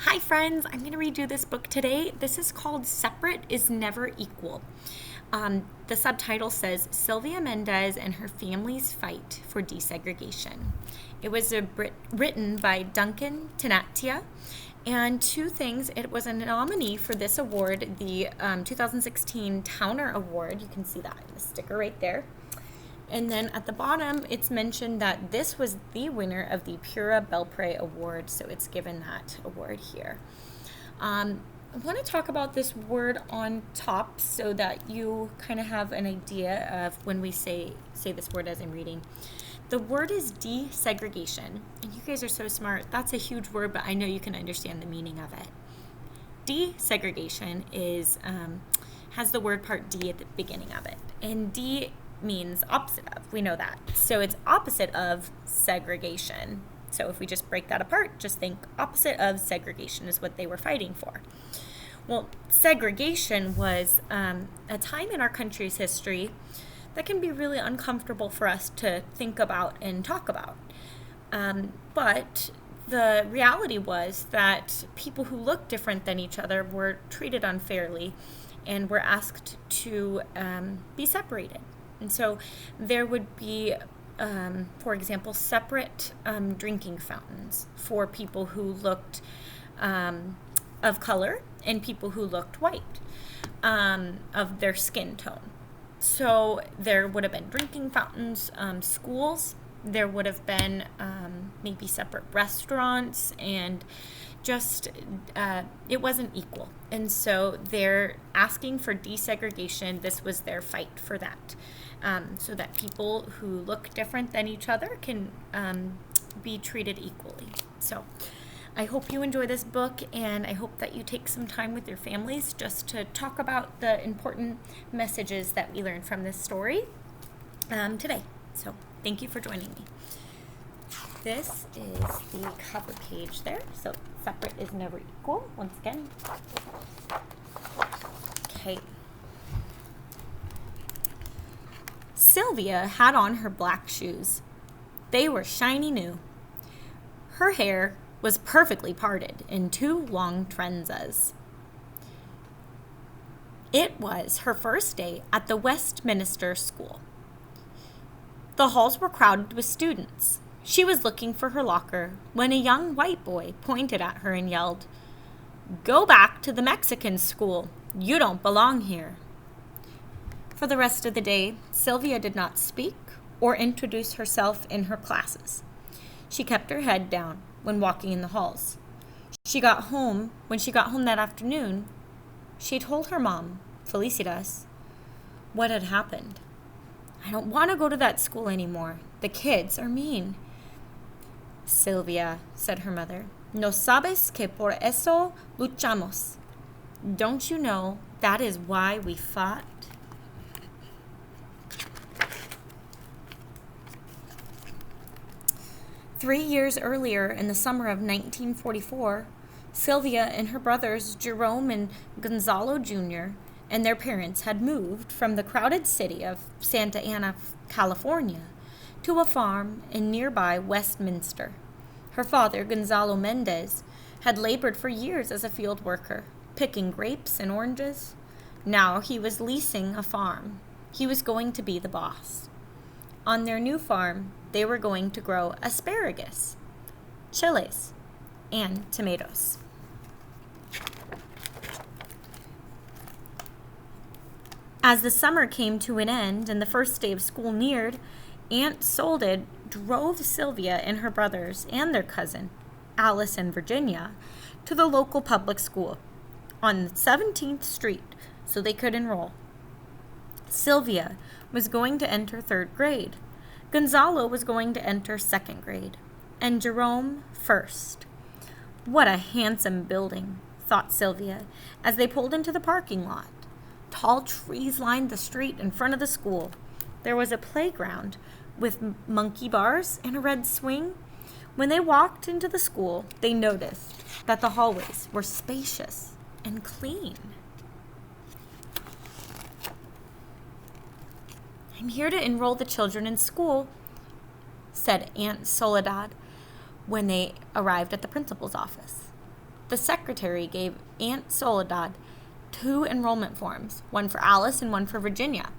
Hi friends, I'm going to read you this book today. This is called Separate is Never Equal. The subtitle says Sylvia Mendez and her family's fight for desegregation. It was written by Duncan, Tonatiuh, and two things, it was a nominee for this award, the 2016 Towner Award. You can see that in the sticker right there. And then at the bottom, it's mentioned that this was the winner of the Pura Belpre Award, so it's given that award here. I want to talk about this word on top so that you kind of have an idea of when we say this word as I'm reading. The word is desegregation, and you guys are so smart. That's a huge word, but I know you can understand the meaning of it. Desegregation has the word part D at the beginning of it, and D means opposite of. We know that. So it's opposite of segregation. So if we just break that apart, just think opposite of segregation is what they were fighting for. Well, segregation was a time in our country's history that can be really uncomfortable for us to think about and talk about. But the reality was that people who looked different than each other were treated unfairly and were asked to be separated. And so there would be, for example, separate drinking fountains for people who looked of color and people who looked white of their skin tone. So there would have been drinking fountains, schools. There would have been maybe separate restaurants, and just it wasn't equal. And so they're asking for desegregation. This was their fight for that, so that people who look different than each other can be treated equally. So I hope you enjoy this book, and I hope that you take some time with your families just to talk about the important messages that we learned from this story today. So thank you for joining me. This is the cover page there. So separate is never equal, once again. Okay. Sylvia had on her black shoes. They were shiny new. Her hair was perfectly parted in two long trenzas. It was her first day at the Westminster School. The halls were crowded with students. She was looking for her locker when a young white boy pointed at her and yelled, "Go back to the Mexican school. You don't belong here." For the rest of the day, Sylvia did not speak or introduce herself in her classes. She kept her head down when walking in the halls. When she got home that afternoon, she told her mom, Felicitas, what had happened. "I don't want to go to that school anymore. The kids are mean." "Sylvia," said her mother, "no sabes que por eso luchamos. Don't you know that is why we fought?" Three years earlier, in the summer of 1944, Sylvia and her brothers Jerome and Gonzalo Jr. and their parents had moved from the crowded city of Santa Ana, California, to a farm in nearby Westminster. Her father, Gonzalo Mendez, had labored for years as a field worker, picking grapes and oranges. Now he was leasing a farm. He was going to be the boss. On their new farm, they were going to grow asparagus, chiles, and tomatoes. As the summer came to an end and the first day of school neared, Aunt Soledad drove Sylvia and her brothers and their cousin, Alice and Virginia, to the local public school on 17th Street so they could enroll. Sylvia was going to enter third grade. Gonzalo was going to enter second grade, and Jerome first. What a handsome building, thought Sylvia, as they pulled into the parking lot. Tall trees lined the street in front of the school. There was a playground with monkey bars and a red swing. When they walked into the school, they noticed that the hallways were spacious and clean. "I'm here to enroll the children in school," said Aunt Soledad when they arrived at the principal's office. The secretary gave Aunt Soledad 2 enrollment forms, one for Alice and one for Virginia,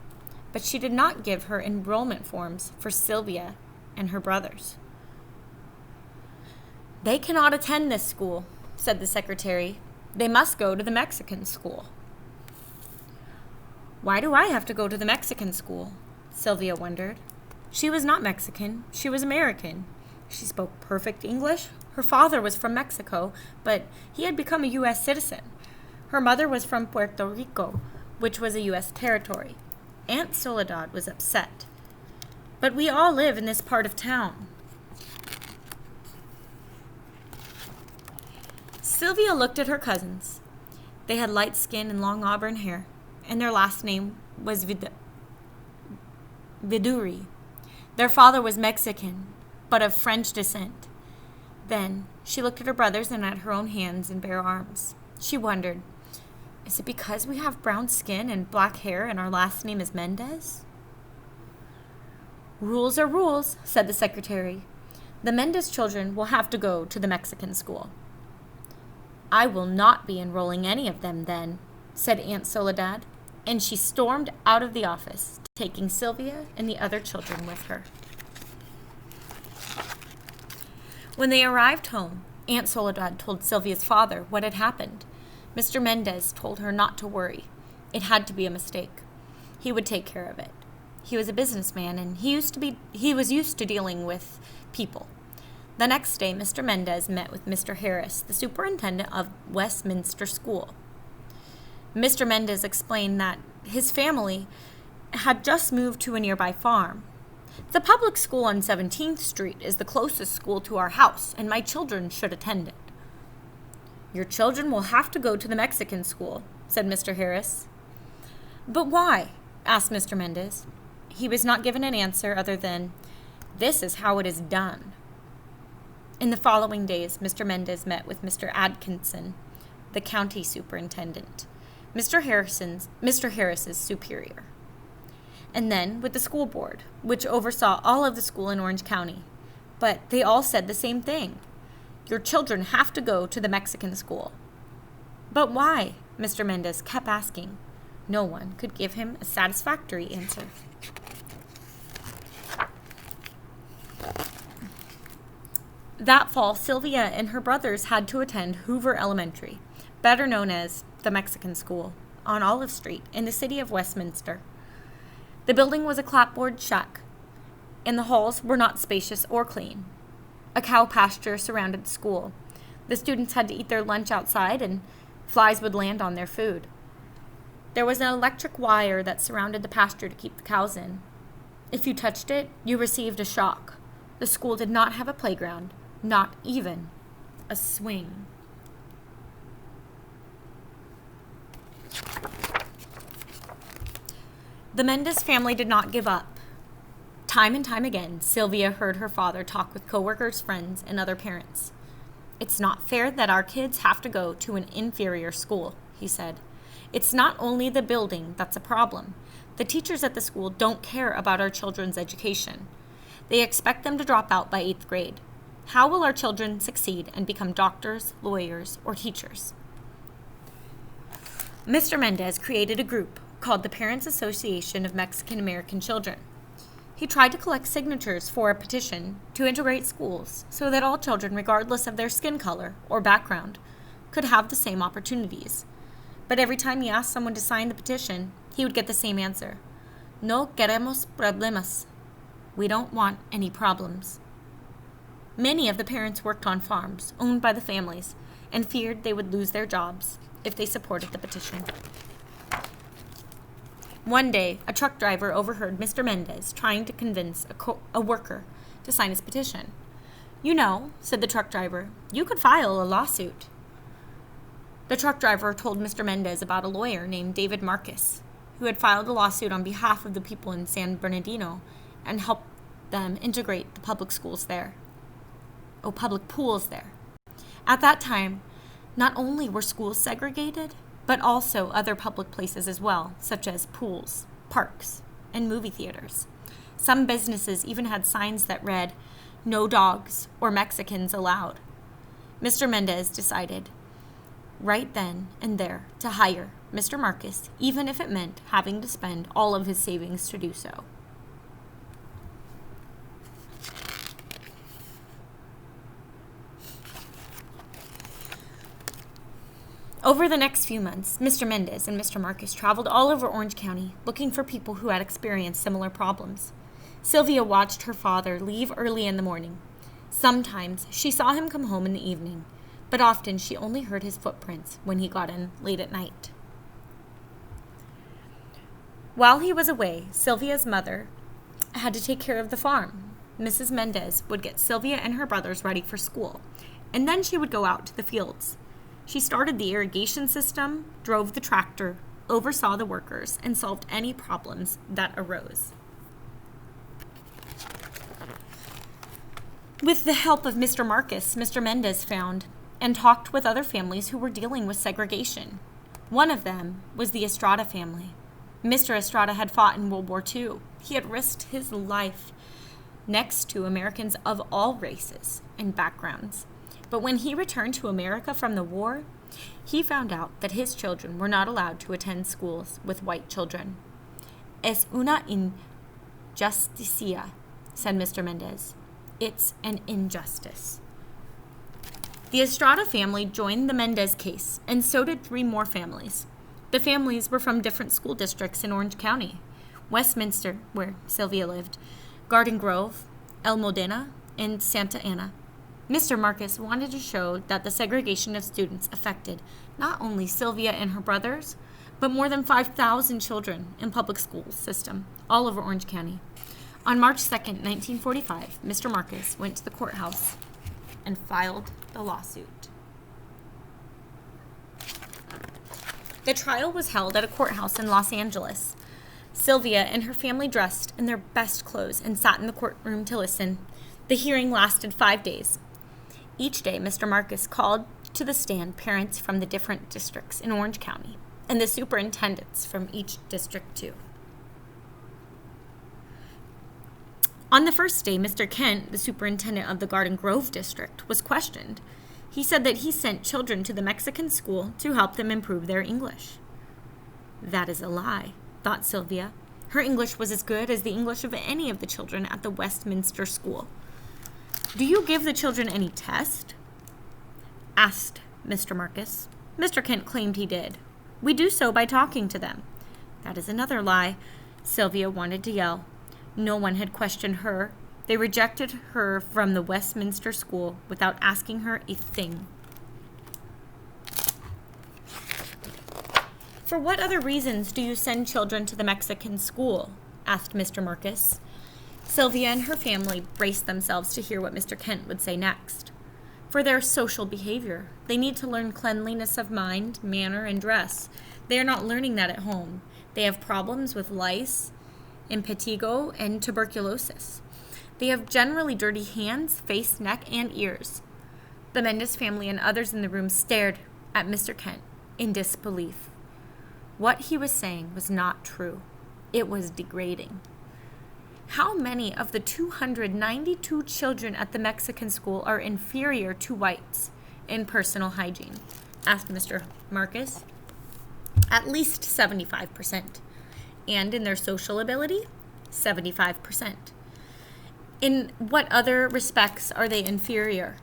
but she did not give her enrollment forms for Sylvia and her brothers. "They cannot attend this school," said the secretary. "They must go to the Mexican school." "Why do I have to go to the Mexican school?" Sylvia wondered. She was not Mexican. She was American. She spoke perfect English. Her father was from Mexico, but he had become a U.S. citizen. Her mother was from Puerto Rico, which was a U.S. territory. Aunt Soledad was upset. "But we all live in this part of town." Sylvia looked at her cousins. They had light skin and long auburn hair, and their last name was Viduri. Their father was Mexican, but of French descent. Then she looked at her brothers and at her own hands and bare arms. She wondered, is it because we have brown skin and black hair and our last name is Mendez? "Rules are rules," said the secretary. "The Mendez children will have to go to the Mexican school." "I will not be enrolling any of them then," said Aunt Soledad, and she stormed out of the office, taking Sylvia and the other children with her. When they arrived home, Aunt Soledad told Sylvia's father what had happened. Mr. Mendez told her not to worry. It had to be a mistake. He would take care of it. He was a businessman, and he was used to dealing with people. The next day, Mr. Mendez met with Mr. Harris, the superintendent of Westminster School. Mr. Mendez explained that his family had just moved to a nearby farm. "The public school on 17th Street is the closest school to our house, and my children should attend it." "Your children will have to go to the Mexican school," said Mr. Harris. "But why?" asked Mr. Mendez. He was not given an answer other than, "This is how it is done." In the following days, Mr. Mendez met with Mr. Atkinson, the county superintendent, Mr. Harris's superior, and then with the school board, which oversaw all of the school in Orange County. But they all said the same thing. Your children have to go to the Mexican school. But why? Mr. Mendez kept asking. No one could give him a satisfactory answer. That fall, Sylvia and her brothers had to attend Hoover Elementary, better known as the Mexican School, on Olive Street in the city of Westminster. The building was a clapboard shack, and the halls were not spacious or clean. A cow pasture surrounded the school. The students had to eat their lunch outside, and flies would land on their food. There was an electric wire that surrounded the pasture to keep the cows in. If you touched it, you received a shock. The school did not have a playground, not even a swing. The Mendez family did not give up. Time and time again, Sylvia heard her father talk with coworkers, friends, and other parents. "It's not fair that our kids have to go to an inferior school," he said. "It's not only the building that's a problem. The teachers at the school don't care about our children's education. They expect them to drop out by 8th grade. How will our children succeed and become doctors, lawyers, or teachers?" Mr. Mendez created a group called the Parents Association of Mexican American Children. He tried to collect signatures for a petition to integrate schools so that all children, regardless of their skin color or background, could have the same opportunities. But every time he asked someone to sign the petition, he would get the same answer. "No queremos problemas." We don't want any problems. Many of the parents worked on farms owned by the families and feared they would lose their jobs if they supported the petition. One day, a truck driver overheard Mr. Mendez trying to convince a worker to sign his petition. "You know," said the truck driver, "you could file a lawsuit." The truck driver told Mr. Mendez about a lawyer named David Marcus, who had filed a lawsuit on behalf of the people in San Bernardino and helped them integrate the public pools there. At that time, not only were schools segregated, but also other public places as well, such as pools, parks, and movie theaters. Some businesses even had signs that read, 'No dogs or Mexicans allowed.' Mr. Mendez decided, right then and there to hire Mr. Marcus, even if it meant having to spend all of his savings to do so. Over the next few months, Mr. Mendez and Mr. Marcus traveled all over Orange County looking for people who had experienced similar problems. Sylvia watched her father leave early in the morning. Sometimes she saw him come home in the evening, but often she only heard his footprints when he got in late at night. While he was away, Sylvia's mother had to take care of the farm. Mrs. Mendez would get Sylvia and her brothers ready for school, and then she would go out to the fields. She started the irrigation system, drove the tractor, oversaw the workers, and solved any problems that arose. With the help of Mr. Marcus, Mr. Mendez found and talked with other families who were dealing with segregation. One of them was the Estrada family. Mr. Estrada had fought in World War II. He had risked his life next to Americans of all races and backgrounds. But when he returned to America from the war, he found out that his children were not allowed to attend schools with white children. Es una injusticia, said Mr. Mendez. It's an injustice. The Estrada family joined the Mendez case, and so did 3 more families. The families were from different school districts in Orange County: Westminster, where Sylvia lived, Garden Grove, El Modena, and Santa Ana. Mr. Marcus wanted to show that the segregation of students affected not only Sylvia and her brothers, but more than 5,000 children in public school system all over Orange County. On March 2nd, 1945, Mr. Marcus went to the courthouse and filed the lawsuit. The trial was held at a courthouse in Los Angeles. Sylvia and her family dressed in their best clothes and sat in the courtroom to listen. The hearing lasted 5 days. Each day, Mr. Marcus called to the stand parents from the different districts in Orange County and the superintendents from each district too. On the first day, Mr. Kent, the superintendent of the Garden Grove district, was questioned. He said that he sent children to the Mexican school to help them improve their English. That is a lie, thought Sylvia. Her English was as good as the English of any of the children at the Westminster school. Do you give the children any test? Asked Mr. Marcus. Mr. Kent claimed he did. We do so by talking to them. That is another lie. Sylvia wanted to yell. No one had questioned her. They rejected her from the Westminster school without asking her a thing. For what other reasons do you send children to the Mexican school? Asked Mr. Marcus. Sylvia and her family braced themselves to hear what Mr. Kent would say next. For their social behavior, they need to learn cleanliness of mind, manner, and dress. They are not learning that at home. They have problems with lice, impetigo, and tuberculosis. They have generally dirty hands, face, neck, and ears. The Mendez family and others in the room stared at Mr. Kent in disbelief. What he was saying was not true. It was degrading. How many of the 292 children at the Mexican school are inferior to whites in personal hygiene? Asked Mr. Marcus. At least 75%. And in their social ability, 75%. In what other respects are they inferior?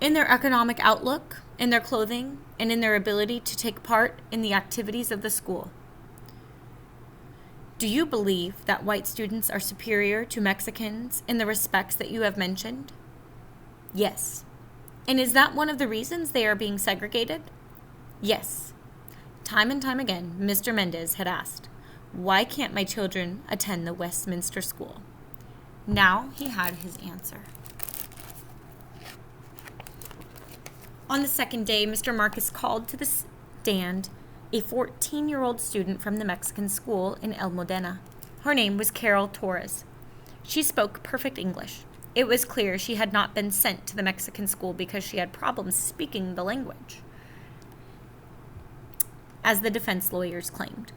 In their economic outlook, in their clothing, and in their ability to take part in the activities of the school. Do you believe that white students are superior to Mexicans in the respects that you have mentioned? Yes. And is that one of the reasons they are being segregated? Yes. Time and time again, Mr. Mendez had asked, why can't my children attend the Westminster school? Now he had his answer. On the second day, Mr. Marcus called to the stand a 14-year-old student from the Mexican school in El Modena. Her name was Carol Torres. She spoke perfect English. It was clear she had not been sent to the Mexican school because she had problems speaking the language, as the defense lawyers claimed.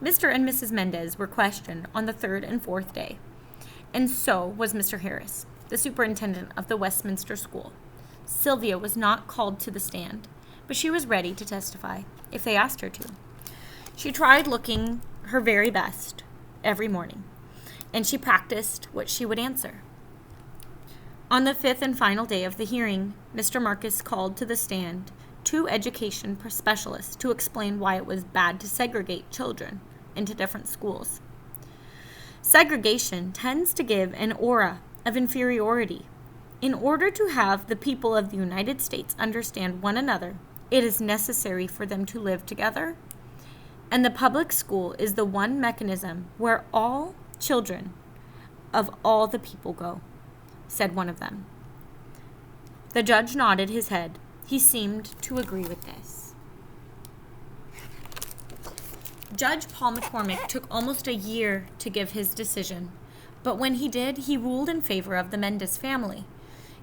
Mr. and Mrs. Mendez were questioned on the third and fourth day, and so was Mr. Harris, the superintendent of the Westminster school. Sylvia was not called to the stand. but she was ready to testify if they asked her to. She tried looking her very best every morning, and she practiced what she would answer. On the fifth and final day of the hearing, Mr. Marcus called to the stand 2 education specialists to explain why it was bad to segregate children into different schools. Segregation tends to give an aura of inferiority. In order to have the people of the United States understand one another, it is necessary for them to live together, and the public school is the one mechanism where all children of all the people go, said one of them. The judge nodded his head. He seemed to agree with this. Judge Paul McCormick took almost a year to give his decision, but when he did, he ruled in favor of the Mendez family.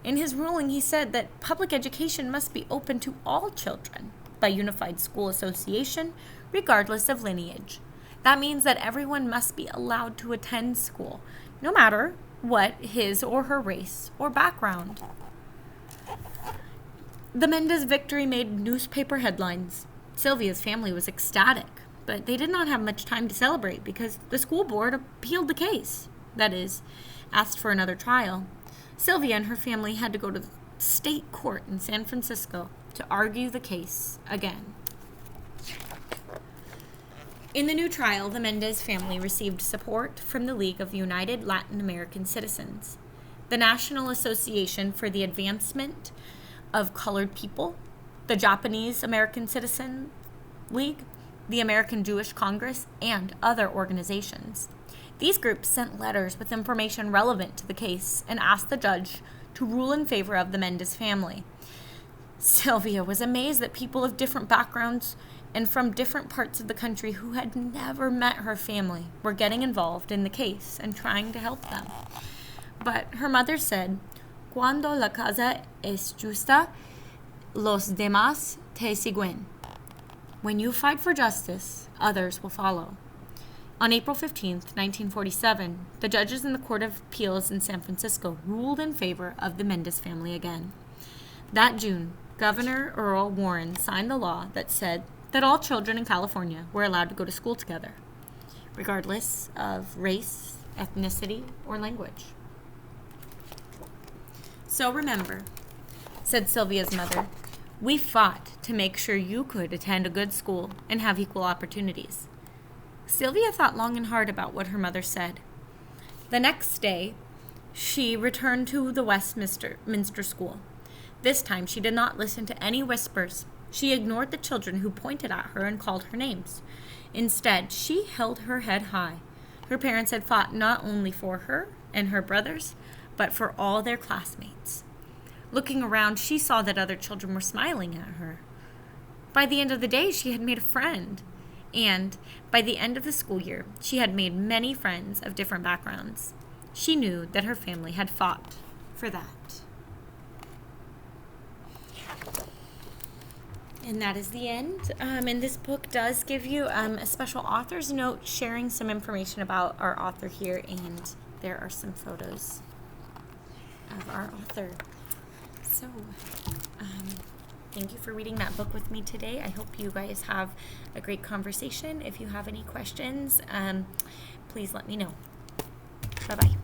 In his ruling, he said that public education must be open to all children by unified school association, regardless of lineage. That means that everyone must be allowed to attend school, no matter what his or her race or background. The Mendez victory made newspaper headlines. Sylvia's family was ecstatic, but they did not have much time to celebrate because the school board appealed the case. That is, asked for another trial. Sylvia and her family had to go to the state court in San Francisco to argue the case again. In the new trial, the Mendez family received support from the League of United Latin American Citizens, the National Association for the Advancement of Colored People, the Japanese American Citizen League, the American Jewish Congress, and other organizations. These groups sent letters with information relevant to the case and asked the judge to rule in favor of the Mendez family. Sylvia was amazed that people of different backgrounds and from different parts of the country who had never met her family were getting involved in the case and trying to help them. But her mother said, "Cuando la causa es justa, los demás te siguen." When you fight for justice, others will follow. On April 15th, 1947, the judges in the Court of Appeals in San Francisco ruled in favor of the Mendez family again. That June, Governor Earl Warren signed the law that said that all children in California were allowed to go to school together, regardless of race, ethnicity, or language. "So remember," said Sylvia's mother, "we fought to make sure you could attend a good school and have equal opportunities." Sylvia thought long and hard about what her mother said. The next day, she returned to the Westminster School. This time, she did not listen to any whispers. She ignored the children who pointed at her and called her names. Instead, she held her head high. Her parents had fought not only for her and her brothers, but for all their classmates. Looking around, she saw that other children were smiling at her. By the end of the day, she had made a friend. And by the end of the school year, she had made many friends of different backgrounds. She knew that her family had fought for that. And that is the end. And this book does give you a special author's note sharing some information about our author here, and there are some photos of our author. So, thank you for reading that book with me today. I hope you guys have a great conversation. If you have any questions, please let me know. Bye-bye.